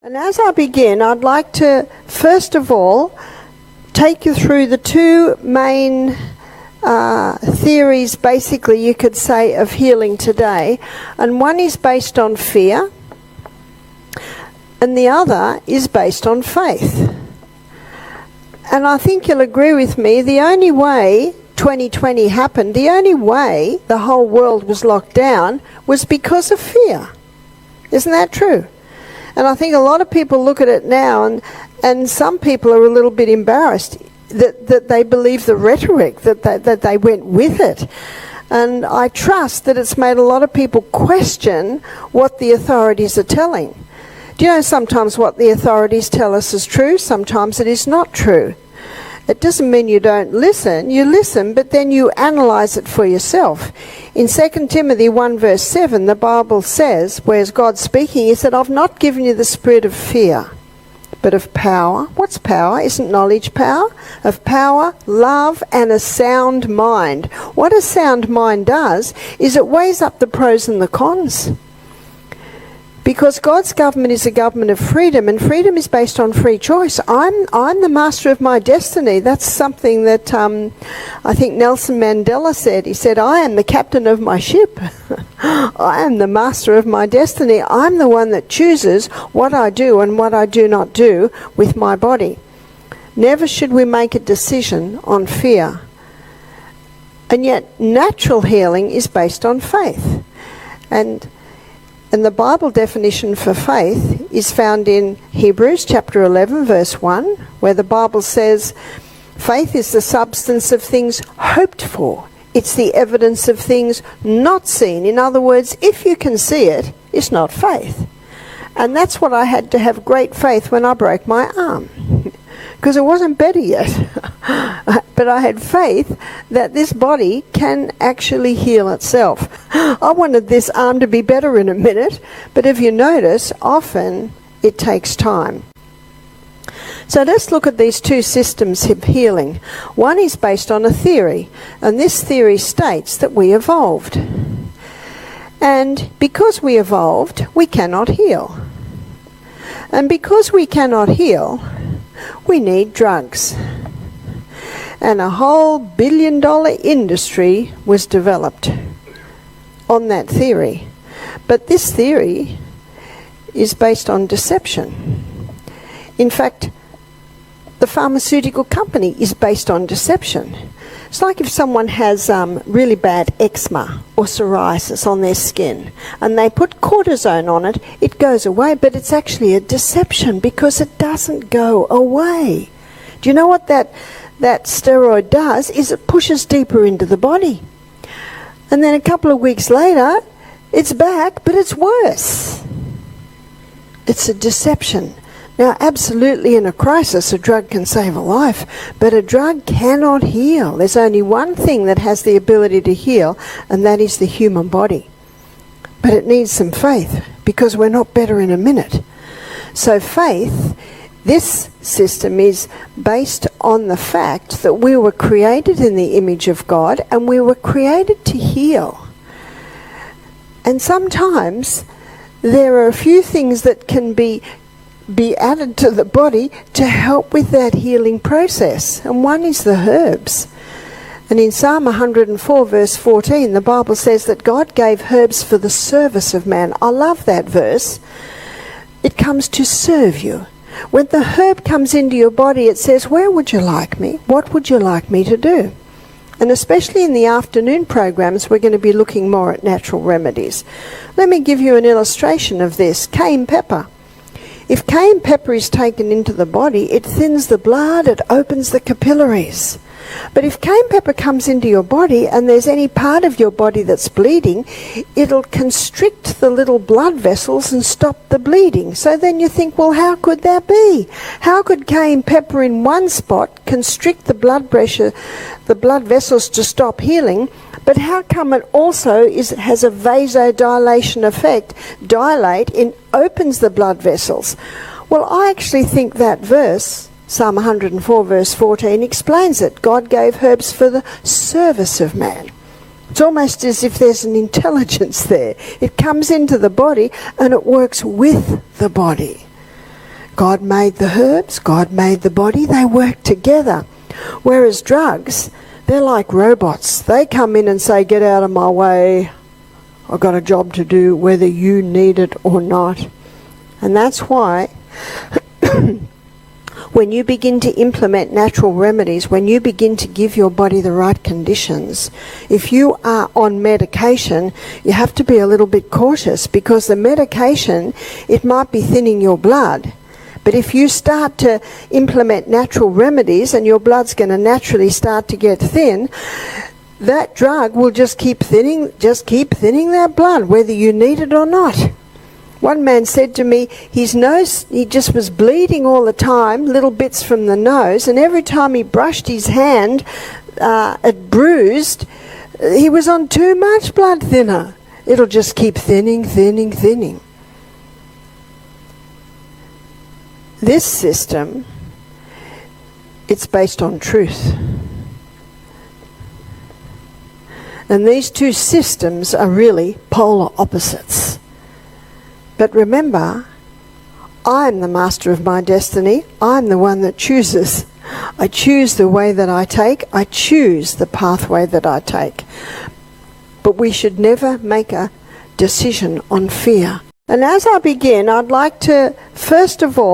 And as I begin, I'd like to, first of all, take you through the two main theories, basically, you could say, of healing today. And one is based on fear, and the other is based on faith. And I think you'll agree with me, the only way 2020 happened, the only way the whole world was locked down was because of fear. Isn't that true? And I think a lot of people look at it now, and some people are a little bit embarrassed that they believe the rhetoric, that they went with it. And I trust that it's made a lot of people question what the authorities are telling. Do you know sometimes what the authorities tell us is true, sometimes it is not true. It doesn't mean you don't listen. You listen, but then you analyse it for yourself. In 2 Timothy 1 verse 7, the Bible says, where's God speaking, he said, I've not given you the spirit of fear, but of power. What's power? Isn't knowledge power? Of power, love, and a sound mind. What a sound mind does is it weighs up the pros and the cons. Because God's government is a government of freedom, and freedom is based on free choice. I'm the master of my destiny. That's something that I think Nelson Mandela said. He said, I am the captain of my ship. I am the master of my destiny. I'm the one that chooses what I do and what I do not do with my body. Never should we make a decision on fear. And yet natural healing is based on faith. And the Bible definition for faith is found in Hebrews chapter 11 verse 1, where the Bible says, faith is the substance of things hoped for. It's the evidence of things not seen. In other words, if you can see it, it's not faith. And that's what I had to have great faith when I broke my arm. Because it wasn't better yet. But I had faith that this body can actually heal itself. I wanted this arm to be better in a minute, but if you notice, often it takes time. So let's look at these two systems of healing. One is based on a theory, and this theory states that we evolved. And because we evolved, we cannot heal. And because we cannot heal, we need drugs. And a whole billion-dollar industry was developed on that theory. But this theory is based on deception. In fact, the pharmaceutical company is based on deception. It's like if someone has really bad eczema or psoriasis on their skin and they put cortisone on it, it goes away, but it's actually a deception because it doesn't go away. Do you know what that steroid does? Is it pushes deeper into the body. And then a couple of weeks later, it's back, but it's worse. It's a deception. Now, absolutely in a crisis, a drug can save a life, but a drug cannot heal. There's only one thing that has the ability to heal, and that is the human body. But it needs some faith, because we're not better in a minute. So faith, this system is based on the fact that we were created in the image of God, and we were created to heal. And sometimes there are a few things that can be added to the body to help with that healing process. And one is the herbs. And in Psalm 104 verse 14, the Bible says that God gave herbs for the service of man. I love that verse. It comes to serve you. When the herb comes into your body, it says, where would you like me? What would you like me to do? And especially in the afternoon programs, we're going to be looking more at natural remedies. Let me give you an illustration of this. Cayenne pepper. If cayenne pepper is taken into the body, it thins the blood, it opens the capillaries. But if cayenne pepper comes into your body and there's any part of your body that's bleeding, it'll constrict the little blood vessels and stop the bleeding. So then you think, well, how could that be? How could cayenne pepper in one spot constrict the blood pressure, the blood vessels to stop healing, but how come it also has a vasodilation effect, opens the blood vessels? Well, I actually think that verse, Psalm 104 verse 14, explains it. God gave herbs for the service of man. It's almost as if there's an intelligence there. It comes into the body and it works with the body. God made the herbs, God made the body, they work together. Whereas drugs, they're like robots. They come in and say, get out of my way, I've got a job to do, whether you need it or not. And that's why when you begin to implement natural remedies, when you begin to give your body the right conditions, if you are on medication, you have to be a little bit cautious, because the medication, it might be thinning your blood. But if you start to implement natural remedies and your blood's going to naturally start to get thin, that drug will just keep thinning that blood, whether you need it or not. One man said to me, his nose, he just was bleeding all the time, little bits from the nose, and every time he brushed his hand, it bruised. He was on too much blood thinner. It'll just keep thinning. This system, it's based on truth. And these two systems are really polar opposites. But remember, I'm the master of my destiny. I'm the one that chooses. I choose the way that I take. I choose the pathway that I take. But we should never make a decision on fear. And as I begin, I'd like to, first of all,